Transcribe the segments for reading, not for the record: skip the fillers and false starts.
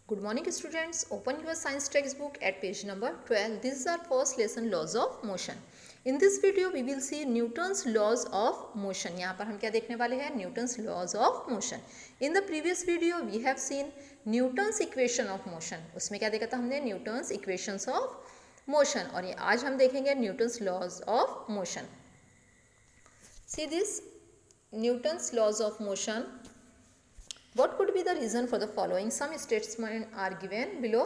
Good morning students, open your science textbook at page number 12. This is our first lesson, laws of motion. In this video we will see Newton's laws of motion. यहाँ पर हम क्या देखने वाले हैं? Newton's laws of motion. In the previous video we have seen Newton's equation of motion. उसमें क्या देखा था हमने? Newton's equations of motion. और ये आज हम देखेंगे Newton's laws of motion. See this Newton's laws of motion. What could be the reason for the following? Some statements are given below.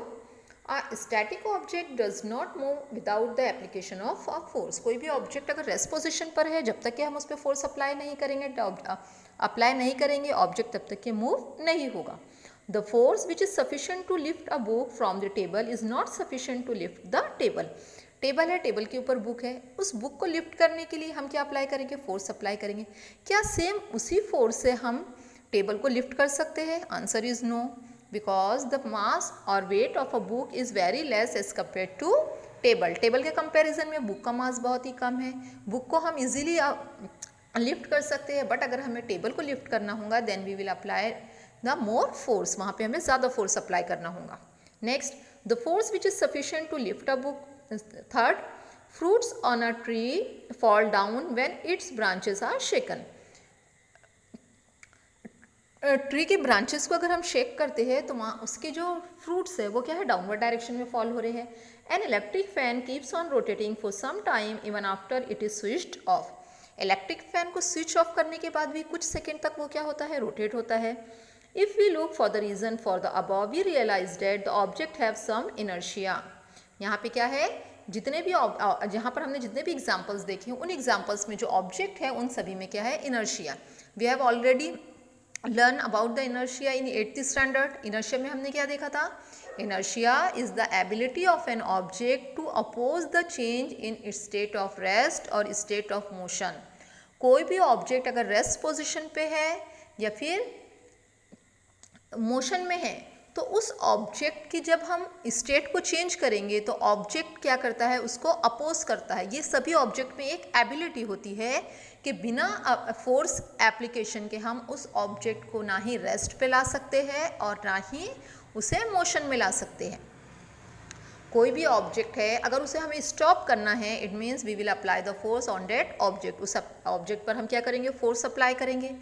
A static object does not move without the application of a force. कोई भी object अगर rest position पर है, जब तक कि हम उस पर फोर्स अप्लाई नहीं करेंगे ऑब्जेक्ट तब तक कि मूव नहीं होगा. The force which is sufficient to lift a book from the table is not sufficient to lift the table. Table है, टेबल के ऊपर बुक है, उस बुक को लिफ्ट करने के लिए हम क्या अप्लाई करेंगे? फोर्स अप्लाई करेंगे. क्या सेम उसी फोर्स से हम टेबल को लिफ्ट कर सकते हैं? Answer is no, because the mass और weight of a book is very less as compare to table. Table के कंपैरिजन में बुक का मास बहुत ही कम है. बुक को हम इजीली लिफ्ट कर सकते हैं, बट अगर हमें टेबल को लिफ्ट करना होगा then we will apply the more force. वहाँ पे हमें ज़्यादा फोर्स अप्लाई करना होगा. Next, the force which is sufficient to lift a book. Third, fruits on a tree fall down when its branches are shaken. Tree के branches को अगर हम शेक करते हैं तो वहाँ उसके जो फ्रूट्स है वो क्या है? डाउनवर्ड डायरेक्शन में फॉल हो रहे हैं. An electric fan keeps on rotating for some time even after it is switched off. Electric fan को स्विच ऑफ करने के बाद भी कुछ सेकेंड तक वो क्या होता है? रोटेट होता है. If we look for the reason for the above we realise that the object have some inertia. यहाँ पे क्या है? जितने भी जहाँ पर हमने जितने भी एग्जाम्पल्स देखे उन एग्जाम्पल्स में जो ऑब्जेक्ट है उन सभी में क्या है? Inertia. We have already learn about the inertia in 8th standard. Inertia में हमने क्या देखा था? Inertia is the ability of an object to oppose the change in its state of rest और स्टेट ऑफ मोशन. कोई भी object अगर rest position पे है या फिर मोशन में है तो उस ऑब्जेक्ट की जब हम स्टेट को चेंज करेंगे तो ऑब्जेक्ट क्या करता है? उसको अपोज करता है. ये सभी ऑब्जेक्ट में एक एबिलिटी होती है कि बिना फोर्स एप्लीकेशन के हम उस ऑब्जेक्ट को ना ही रेस्ट पे ला सकते हैं और ना ही उसे मोशन में ला सकते हैं. कोई भी ऑब्जेक्ट है अगर उसे हमें स्टॉप करना है it means we will apply the force on that object. उस ऑब्जेक्ट पर हम क्या करेंगे? फोर्स अप्लाई करेंगे.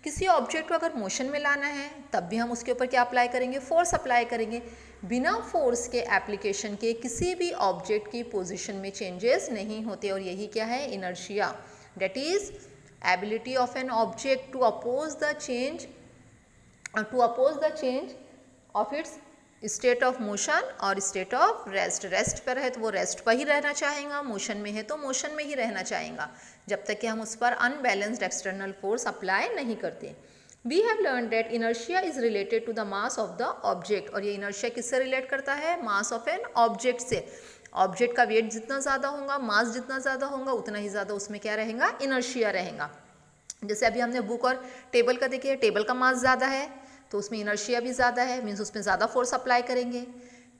किसी ऑब्जेक्ट को अगर मोशन में लाना है तब भी हम उसके ऊपर क्या अप्लाई करेंगे? फोर्स अप्लाई करेंगे. बिना फोर्स के एप्लीकेशन के किसी भी ऑब्जेक्ट की पोजीशन में चेंजेस नहीं होते और यही क्या है? Inertia. That is ability of an object to oppose the change of its state of motion और स्टेट ऑफ रेस्ट. रेस्ट पर है तो वो रेस्ट पर ही रहना चाहेगा, मोशन में है तो मोशन में ही रहना चाहेगा जब तक कि हम उस पर अनबैलेंस्ड एक्सटर्नल फोर्स अप्लाई नहीं करते. We have learn that inertia is related to the mass of the object. और ये इनर्शिया किससे रिलेट करता है? मास ऑफ एन ऑब्जेक्ट से. ऑब्जेक्ट का वेट जितना ज़्यादा होगा, मास जितना ज़्यादा होगा उतना ही ज़्यादा उसमें क्या रहेगा? इनर्शिया रहेगा. जैसे अभी हमने बुक और टेबल का देखिए, टेबल का मास ज़्यादा है तो उसमें इनर्शिया भी ज़्यादा है, मीन्स उसमें ज़्यादा फोर्स अप्लाई करेंगे.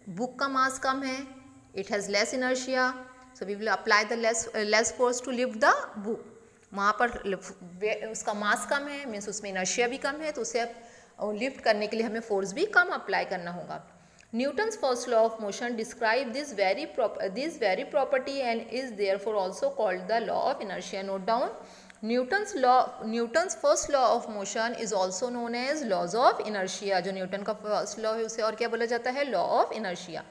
बुक का मास कम है, it has less inertia, so we will apply the less force to lift the book. वहाँ पर उसका मास कम है, मीन्स उसमें इनर्शिया भी कम है तो उसे लिफ्ट करने के लिए हमें फोर्स भी कम अप्लाई करना होगा. Newton's first law of motion describe this very property and is therefore also called the law of inertia. Note down. Newton's first law of motion is also known as laws of inertia. जो Newton का first law है उसे और क्या बोला जाता है? Law of inertia.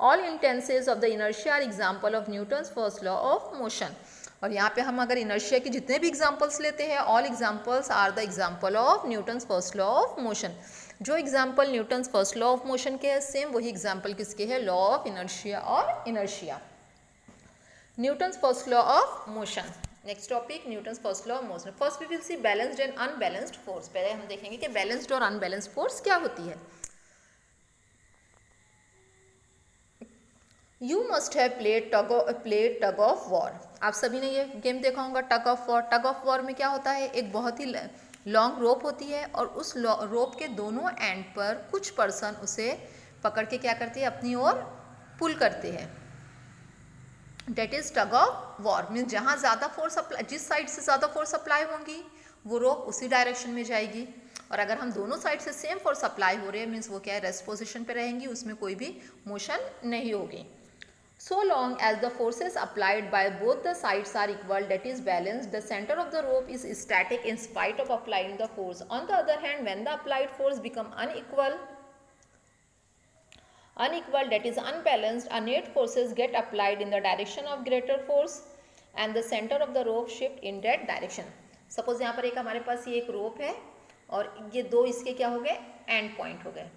All instances of the inertia are example of Newton's first law of motion. और यहाँ पे हम अगर इनर्शिया के जितने भी एग्जाम्पल्स लेते हैं all examples are the example of Newton's first law of motion. जो example Newton's first law of motion के है सेम वही एग्जाम्पल किसके है? लॉ ऑफ इनर्शिया और inertia. Newton's first law of motion. Next topic Newton's first law of motion. First we will see balanced and unbalanced force. पहले हम देखेंगे कि बैलेंस्ड और अनबैलेंस्ड फोर्स क्या होती है. You must have played tug of war. आप सभी ने ये गेम देखा होगा, टग of war. Tug of war में क्या होता है? एक बहुत ही लॉन्ग रोप होती है और उस रोप के दोनों एंड पर कुछ पर्सन उसे पकड़ के क्या करते हैं? अपनी ओर पुल करते हैं. That is tug of war. Means जहाँ ज़्यादा फोर्स अप्लाई, जिस साइड से ज़्यादा फोर्स अप्लाई होंगी वो रोप उसी डायरेक्शन में जाएगी और अगर हम दोनों साइड से सेम फोर्स अप्लाई हो रहे हैं मीन्स वो क्या है, रेस्ट पोजिशन पे रहेंगी, उसमें कोई भी मोशन नहीं होगी. So long as the forces applied by both the sides are equal, that is balanced, the center of the rope is static in spite of applying the force. On the other hand, when the applied force become unequal, that is unbalanced, a net forces get applied in the direction of greater force and the center of the rope shift in that direction. Suppose यहाँ पर एक हमारे पास ये एक रोप है और ये दो इसके क्या हो गए, एंड पॉइंट हो गए.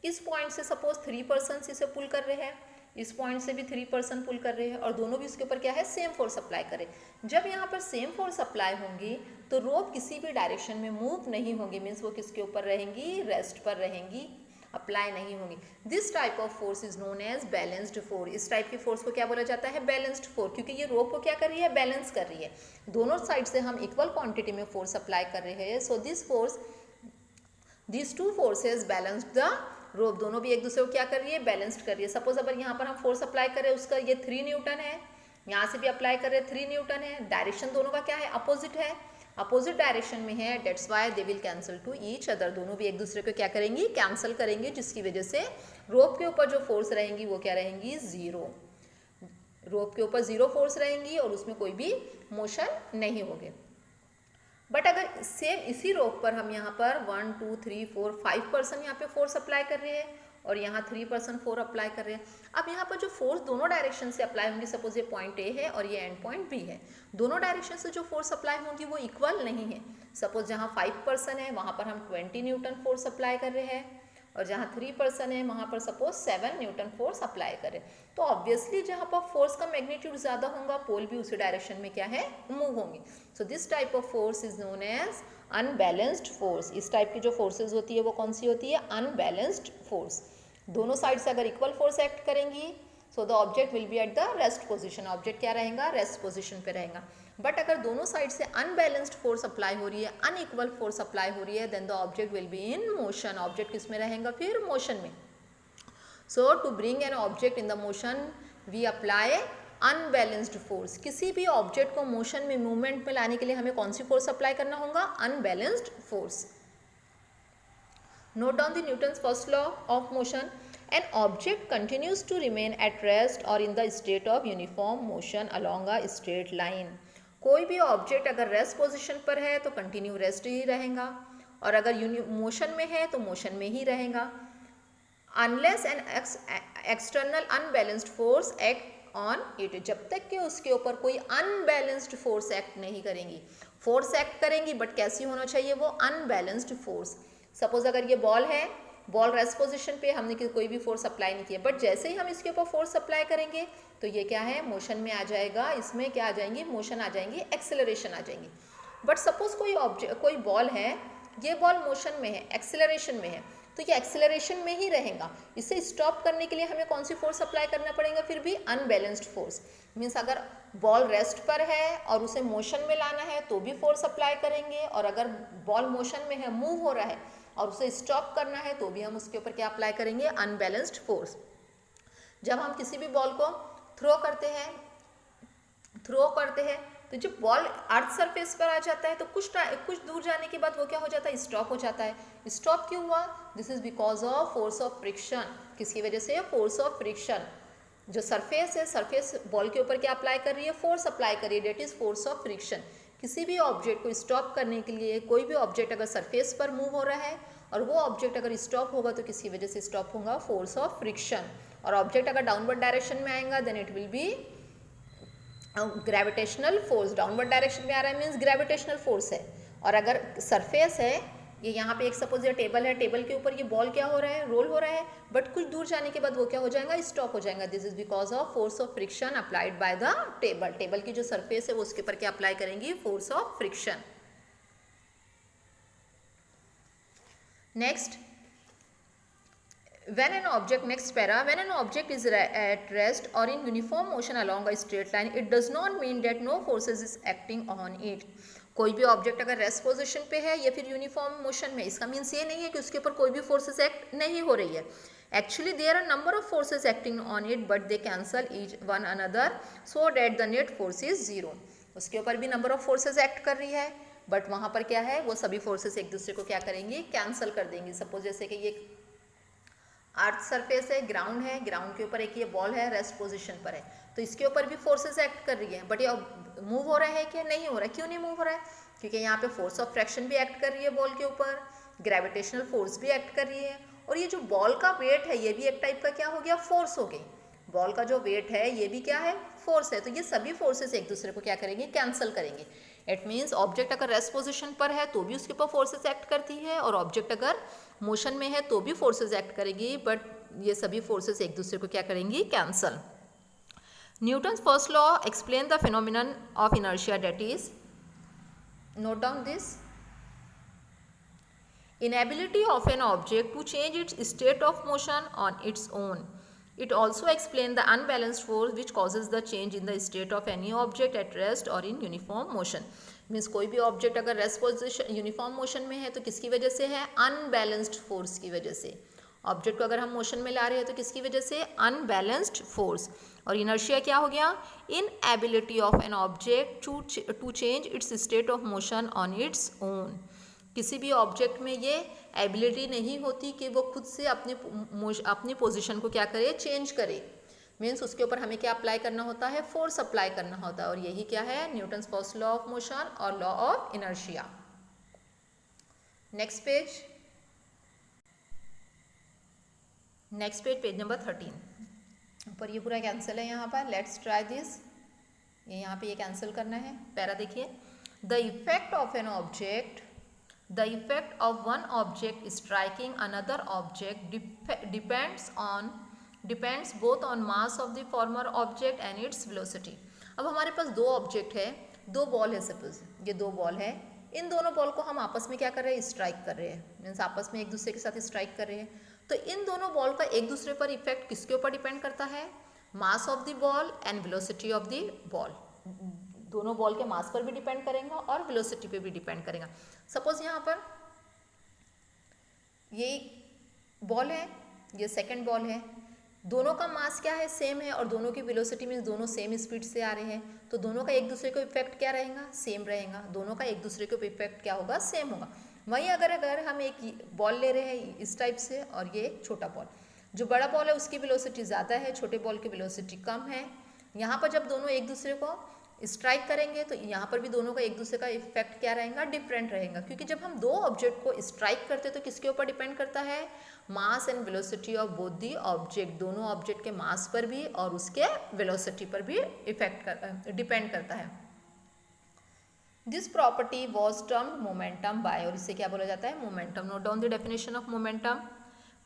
इस पॉइंट से सपोज 3 पर्सन इसे पुल कर रहे हैं, इस पॉइंट से भी 3 पर्सन पुल कर रहे हैं और दोनों भी उसके ऊपर क्या है, सेम फोर्स अप्लाई करें. जब यहाँ पर सेम फोर्स अप्लाई होंगी तो रोप किसी भी डायरेक्शन में मूव नहीं होंगी, मीन्स वो किसके ऊपर रहेंगी, रेस्ट पर रहेंगी, अप्लाई नहीं होंगी. This type of force is known as balanced force. इस टाइप की फोर्स को क्या बोला जाता है, बैलेंस्ड फोर्स, क्योंकि ये रोप को क्या कर रही है, बैलेंस कर रही है. दोनों साइड से हम इक्वल क्वांटिटी में फोर्स अप्लाई कर रहे हैं. So this two forces balanced the rope. दोनों भी एक दूसरे को क्या कर रही है, बैलेंस्ड कर रही है. सपोज अगर यहाँ पर हम फोर्स अप्लाई करें, उसका ये 3 न्यूटन है, यहाँ से भी अप्लाई कर रहे हैं 3 न्यूटन है. डायरेक्शन दोनों का क्या है, अपोजिट है, अपोजिट डायरेक्शन में है. That's why they will cancel two each other. दोनों भी एक दूसरे को क्या करेंगी, कैंसिल करेंगे, जिसकी वजह से रोप के ऊपर जो फोर्स रहेंगी वो क्या रहेंगी, जीरो. रोप के ऊपर जीरो फोर्स रहेंगी और उसमें कोई भी मोशन नहीं होगी. बट अगर सेम इसी रोप पर हम यहाँ पर 1 2 3 4 5 पर्सन यहाँ पे फोर्स अप्लाई कर रहे हैं और यहाँ 3 पर्सन 4 अप्लाई कर रहे हैं. अब यहाँ पर जो फोर्स दोनों डायरेक्शन से अप्लाई होंगी, सपोज ये पॉइंट ए है और ये एंड पॉइंट बी है, दोनों डायरेक्शन से जो फोर्स अप्लाई होंगी वो इक्वल नहीं है. सपोज जहाँ 5 पर्सन है वहाँ पर हम 20 न्यूटन फोर्स अप्लाई कर रहे हैं और जहाँ 3 पर्सन है वहाँ पर सपोज 7 न्यूटन फोर्स अप्लाई करें. तो ऑब्वियसली जहाँ पर फोर्स का मैग्नीट्यूड ज़्यादा होगा, पोल भी उसी डायरेक्शन में क्या है, मूव होंगी. So this type of force is known as unbalanced force. इस टाइप की जो फोर्सेज होती है वो कौन सी होती है, अनबैलेंस्ड फोर्स. दोनों साइड से अगर इक्वल फोर्स एक्ट करेंगी so the object will B at the rest position. Object क्या रहेगा, रेस्ट पोजिशन पे रहेगा. बट अगर दोनों साइड से अनबैलेंस्ड फोर्स अप्लाई हो रही है, अनइक्वल फोर्स अप्लाई हो रही है, then the object will be in motion. Object किस में रहेगा, फिर मोशन में. So to bring an object in the motion we apply unbalanced force. किसी भी ऑब्जेक्ट को मोशन में, मूवमेंट में लाने के लिए हमें कौन सी फोर्स अप्लाई करना होगा, unbalanced force. Note down the Newton's first law of motion. An object continues to remain at rest or in the state of uniform motion along a straight line. कोई भी ऑब्जेक्ट अगर rest position पर है तो continue rest ही रहेगा और अगर motion में है तो मोशन में ही रहेगा. Unless an external unbalanced force act on it. जब तक कि उसके ऊपर कोई अनबैलेंस्ड फोर्स एक्ट नहीं करेंगी. फोर्स एक्ट करेंगी बट कैसी होना चाहिए, वो अनबैलेंस्ड फोर्स. सपोज अगर ये बॉल है, बॉल रेस्ट पोजीशन पे, हमने कोई भी फोर्स अप्लाई नहीं किया, बट जैसे ही हम इसके ऊपर फोर्स अप्लाई करेंगे तो ये क्या है, मोशन में आ जाएगा. इसमें क्या आ जाएंगी, मोशन आ जाएंगी, एक्सेलरेशन आ जाएंगी. बट सपोज कोई बॉल है, ये बॉल मोशन में है, एक्सेलरेशन में है, तो ये एक्सेलरेशन में ही रहेगा. इसे स्टॉप करने के लिए हमें कौन सी फोर्स अप्लाई करना पड़ेगा, फिर भी अनबैलेंस्ड फोर्स. मीन्स अगर बॉल रेस्ट पर है और उसे मोशन में लाना है तो भी फोर्स अप्लाई करेंगे, और अगर बॉल मोशन में है, मूव हो रहा है और उसे स्टॉप करना है तो भी हम उसके ऊपर क्या अप्लाई करेंगे, अनबैलेंस्ड फोर्स. जब हम किसी भी बॉल को थ्रो करते हैं तो जब बॉल अर्थ सरफेस पर आ जाता है तो कुछ दूर जाने के बाद वो क्या हो जाता है, स्टॉप हो जाता है. स्टॉप क्यों हुआ, this is because of force of friction. किसकी वजह से, फोर्स ऑफ फ्रिक्शन. जो सरफेस है, सरफेस बॉल के ऊपर क्या अप्लाई कर रही है, फोर्स अप्लाई कर रही है, that is force of friction. किसी भी ऑब्जेक्ट को स्टॉप करने के लिए, कोई भी ऑब्जेक्ट अगर सरफेस पर मूव हो रहा है और वो ऑब्जेक्ट अगर स्टॉप होगा तो किसी वजह से स्टॉप होगा, फोर्स ऑफ फ्रिक्शन. और ऑब्जेक्ट अगर डाउनवर्ड डायरेक्शन में आएगा then it will be gravitational force. Downward direction में आ रहा है मीन्स ग्रेविटेशनल फोर्स है. और अगर सरफेस है, ये यहाँ पे एक सपोज ये टेबल है, टेबल के ऊपर ये बॉल क्या हो रहा है, रोल हो रहा है, बट कुछ दूर जाने के बाद वो क्या हो जाएगा, स्टॉप हो जाएगा. This is because of force of friction applied by the table. Table की जो सरफेस है वो उसके ऊपर क्या अप्लाई करेंगी, force of friction. Next, when an object is at rest or in uniform motion along a straight line, it does not mean that no forces is acting on it. कोई भी object अगर rest position पे है या फिर uniform motion में, इसका means ये नहीं है कि उसके ऊपर कोई भी फोर्सेस एक्ट नहीं हो रही है. Actually there are number of forces acting on it but they cancel each one another so that the net force is zero. उसके ऊपर भी नंबर ऑफ फोर्सेस एक्ट कर रही है बट वहाँ पर क्या है, वो सभी फोर्सेस एक दूसरे को क्या करेंगी, कैंसिल कर देंगी। सपोज जैसे कि ये अर्थ सरफेस है, ग्राउंड के ऊपर एक ये बॉल है, रेस्ट पोजीशन पर है, तो इसके ऊपर भी फोर्सेस एक्ट कर रही है, बट ये मूव हो रहा है क्या, नहीं हो रहा है। क्यों नहीं मूव हो रहा है? क्योंकि यहाँ पे फोर्स ऑफ फ्रैक्शन भी एक्ट कर रही है बॉल के ऊपर, ग्रेविटेशनल फोर्स भी एक्ट कर रही है, और ये जो बॉल का वेट है ये भी एक टाइप का क्या हो गया, फोर्स हो गई। बॉल का जो वेट है ये भी क्या है, फोर्स है। तो ये सभी फोर्सेस एक दूसरे को क्या करेंगे, कैंसिल करेंगे। इट मीन्स ऑब्जेक्ट अगर रेस्ट पोजीशन पर है तो भी उसके ऊपर फोर्सेस एक्ट करती है, और ऑब्जेक्ट अगर मोशन में है तो भी फोर्सेस एक्ट करेगी, बट ये सभी फोर्सेस एक दूसरे को क्या करेंगी, cancel. Newton's first law explain the phenomenon of inertia, that is, note down this, inability of an object to change its state of motion on its own. It also explains the unbalanced force which causes the change in the state of any object at rest or in uniform motion. Means कोई भी object अगर rest position uniform motion में है तो किसकी वजह से है, अनबैलेंस्ड फोर्स की वजह से। ऑब्जेक्ट को अगर हम मोशन में ला रहे हैं तो किसकी वजह से, अनबैलेंस्ड फोर्स। और इनर्शिया क्या हो गया, inability of an object to change its state of motion on its own. किसी भी ऑब्जेक्ट में ये एबिलिटी नहीं होती कि वो खुद से अपनी पोजीशन को क्या करे, चेंज करे। मीन्स उसके ऊपर हमें क्या अप्लाई करना होता है, फोर्स अप्लाई करना होता है, और यही क्या है, Newton's first law of motion और law of inertia. Next page, page number 13। ऊपर ये पूरा कैंसिल है यहाँ पर, लेट्स ट्राई दिस। ये यहाँ पे ये कैंसिल करना है। पैरा देखिए, the effect of an object, the effect of one object striking another object depends both on mass of the former object and its velocity। अब हमारे पास दो ऑब्जेक्ट है, दो बॉल है, सपोज ये दो बॉल है, इन दोनों बॉल को हम आपस में क्या कर रहे हैं, स्ट्राइक कर रहे हैं, मीन्स आपस में एक दूसरे के साथ स्ट्राइक कर रहे हैं। तो इन दोनों बॉल का एक दूसरे पर इफेक्ट किसके ऊपर डिपेंड करता है, mass of the ball and velocity of the ball. दोनों बॉल के मास पर भी डिपेंड करेगा और वेलोसिटी पे भी डिपेंड करेगा। सपोज यहाँ पर ये बॉल है, ये सेकंड बॉल है, दोनों का मास क्या है, सेम है, और दोनों की वेलोसिटी मीन्स दोनों सेम स्पीड से आ रहे हैं, तो दोनों का एक दूसरे को इफेक्ट क्या रहेगा, सेम रहेगा। दोनों का एक दूसरे को इफेक्ट क्या होगा, सेम होगा। वहीं अगर हम एक बॉल ले रहे हैं इस टाइप से, और ये छोटा बॉल, जो बड़ा बॉल है उसकी वेलोसिटी ज़्यादा है, छोटे बॉल की वेलोसिटी कम है। यहाँ पर जब दोनों एक दूसरे को स्ट्राइक करेंगे तो यहाँ पर भी दोनों का एक दूसरे का इफेक्ट क्या रहेगा, डिफरेंट रहेगा। क्योंकि जब हम दो ऑब्जेक्ट को स्ट्राइक करते हैं तो किसके ऊपर डिपेंड करता है, mass and velocity of both the object. दोनों ऑब्जेक्ट के मास पर भी और उसके वेलोसिटी पर भी डिपेंड करता है। This property was termed momentum by, और इसे क्या बोला जाता है, momentum. Note down the definition of momentum.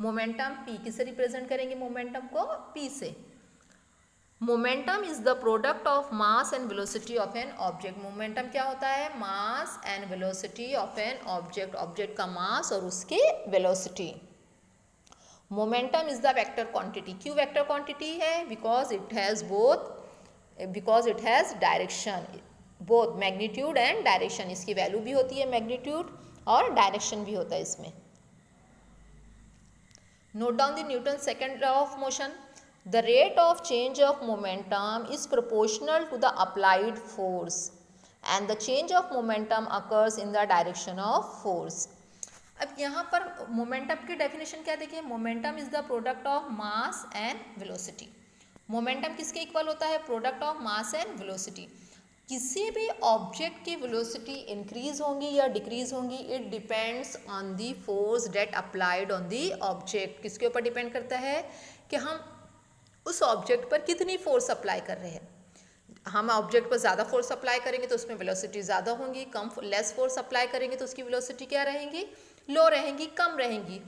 Momentum P किसे रिप्रेजेंट करेंगे, मोमेंटम को पी से। Momentum is the product of mass and velocity of an object. Momentum क्या होता है, mass and velocity of an object, object का mass और उसकी velocity. Momentum is the vector quantity. क्यों वेक्टर क्वांटिटी है, because it has direction, both magnitude and direction. इसकी value भी होती है मैग्नीट्यूड और डायरेक्शन भी होता है इसमें। Note down the Newton second law of motion. The rate of change of momentum is proportional to the applied force and the change of momentum occurs in the direction of force। अब यहाँ पर momentum की definition क्या देखिए, momentum is the product of mass and velocity. Momentum किसके equal होता है, product of mass and velocity. किसी भी ऑब्जेक्ट की वेलोसिटी इंक्रीज होंगी या डिक्रीज होंगी, it depends on the force that applied on the object. किसके ऊपर डिपेंड करता है कि हम उस ऑब्जेक्ट पर कितनी फोर्स अप्लाई कर रहे हैं। हम ऑब्जेक्ट पर ज़्यादा फोर्स अप्लाई करेंगे तो उसमें वेलोसिटी ज़्यादा होंगी, लेस फोर्स अप्लाई करेंगे तो उसकी वेलोसिटी क्या रहेंगी, लो रहेंगी, कम रहेंगी।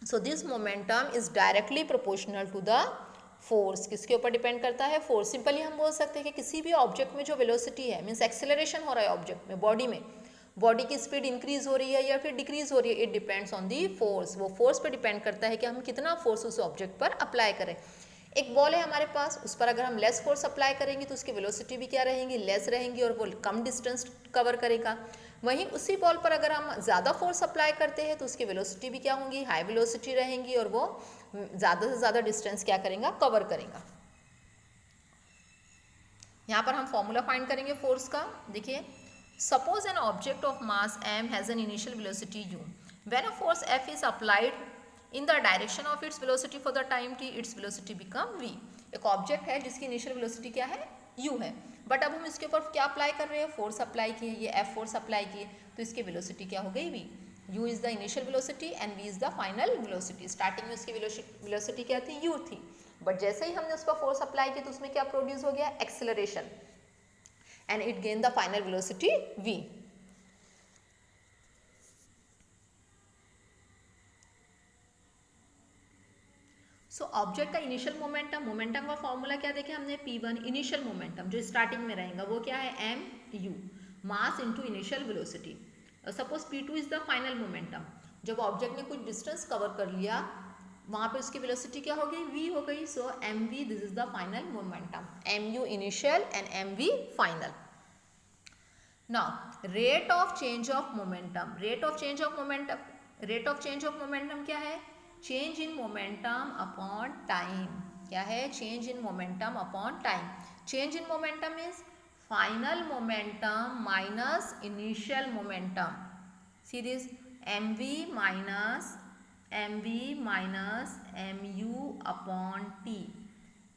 So this momentum is directly proportional to the force. किसके ऊपर डिपेंड करता है, फोर्स। सिंपली हम बोल सकते हैं कि किसी भी ऑब्जेक्ट में जो वेलोसिटी है, मीन्स एक्सेलरेशन हो रहा है ऑब्जेक्ट में, बॉडी की स्पीड इंक्रीज हो रही है या फिर डिक्रीज हो रही है, it depends on the force. वो फोर्स पर डिपेंड करता है कि हम कितना फोर्स उस ऑब्जेक्ट पर अप्लाई करें। एक बॉल है हमारे पास, उस पर अगर हम लेस फोर्स अप्लाई करेंगे तो उसकी वेलोसिटी भी क्या रहेंगी, लेस रहेंगी, और वो कम डिस्टेंस कवर करेगा। वहीं उसी बॉल पर अगर हम ज़्यादा फोर्स अप्लाई करते हैं तो उसकी वेलोसिटी भी क्या होंगी, हाई वेलोसिटी रहेंगी, और वो ज़्यादा से ज़्यादा डिस्टेंस क्या करेगा, कवर करेगा। यहाँ पर हम फॉर्मूला फाइंड करेंगे फोर्स का। देखिए, Suppose an object of mass m has an initial velocity u. When a force F is applied in the direction of its velocity for the time t, its velocity become v. एक object है जिसकी initial velocity क्या है, u है, but अब हम इसके ऊपर क्या अप्लाई कर रहे हैं, फोर्स अप्लाई किए, ये F फोर्स अप्लाई किए, तो इसकी वेलोसिटी क्या हो गई, v. u is the initial velocity and v is the final velocity. Starting में उसकी वेलोसिटी क्या थी, u थी, बट जैसे ही हमने उस पर फोर्स अप्लाई किया तो उसमें क्या प्रोड्यूस हो गया, acceleration, and it gained the final velocity v. So object का इनिशियल मोमेंटम का फॉर्मूला क्या देखे हमने, p1 इनिशियल मोमेंटम जो स्टार्टिंग में रहेगा वो क्या है, mu, mass into initial velocity. Suppose p2 is the final momentum, जब ऑब्जेक्ट ने कुछ डिस्टेंस कवर कर लिया वहाँ पे उसकी वेलोसिटी क्या हो गई, v हो गई. सो mv, this is the final momentum, mu initial and mv final. Now, rate of change of momentum. Rate of change of momentum क्या है? Change in momentum upon time. क्या है? Change in momentum upon time. Change in momentum is final momentum minus initial momentum. See this, mv minus mu upon t.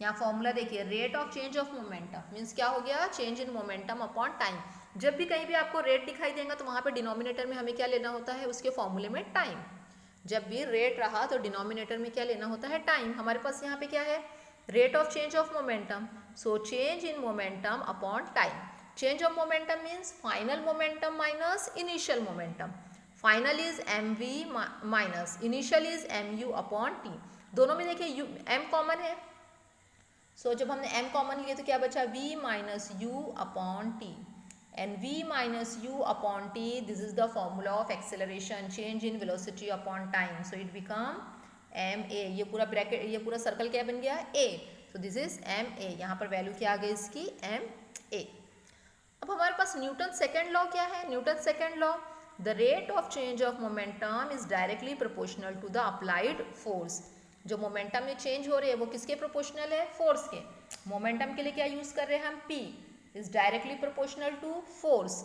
यहाँ formula देखिए, rate of change of momentum means क्या हो गया, change in momentum upon time. जब भी कहीं भी आपको रेट दिखाई देगा तो वहाँ पे डिनोमिनेटर में हमें क्या लेना होता है, उसके फॉर्मूले में टाइम. जब भी रेट रहा तो डिनोमिनेटर में क्या लेना होता है, टाइम. हमारे पास यहाँ पे क्या है, rate of change of momentum, so change in momentum upon time. Change of momentum means final momentum minus initial momentum. Final is mv minus initial is mu upon t. दोनों में देखिए m कॉमन है, सो जब हमने m common लिए तो क्या बचा, v minus you upon T, and v minus you upon T, this is the formula of acceleration, change in velocity upon time. So it become ma. ये पूरा ब्रैकेट, ये पूरा सर्कल क्या बन गया, a. So this is ma. यहाँ पर value क्या आ गई इसकी, ma. अब हमारे पास न्यूटन सेकेंड लॉ क्या है, Newton second law, the rate of change of momentum is directly proportional to the applied force. जो मोमेंटम में चेंज हो रहे हैं वो किसके प्रोपोर्शनल है, फोर्स के. मोमेंटम के लिए क्या यूज कर रहे हैं हम, p is directly proportional to force,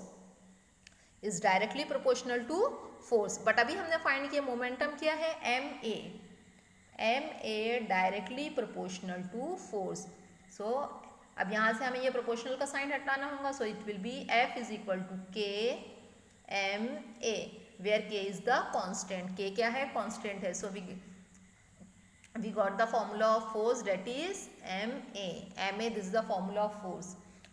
is directly proportional to force. But अभी हमने फाइंड किया मोमेंटम क्या है, ma directly proportional to force. So अब यहाँ से हमें ये प्रोपोर्शनल का साइन हटाना होगा, so it will be F is equal to k ma, where k is the constant. k क्या है, कॉन्स्टेंट है. सो we got the formula of force, that is ma. This is the formula of force.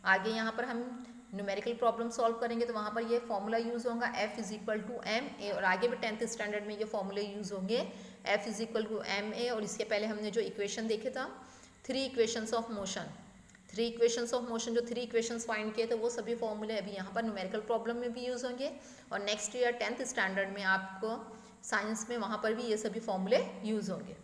आगे यहाँ पर हम numerical problem solve करेंगे तो वहाँ पर ये फॉर्मूला यूज होगा, F is equal to ma, और आगे भी 10th स्टैंडर्ड में ये फॉर्मूले यूज होंगे, F is equal to ma. और इसके पहले हमने जो इक्वेशन देखे था, 3 equations of motion, 3 equations of motion, जो 3 इक्वेशंस फाइंड किए थे वो सभी फॉर्मूले अभी यहाँ पर न्यूमेरिकल प्रॉब्लम में भी यूज होंगे, और नेक्स्ट ईयर 10th स्टैंडर्ड में आपको साइंस में वहाँ पर भी ये सभी फॉर्मूले यूज होंगे.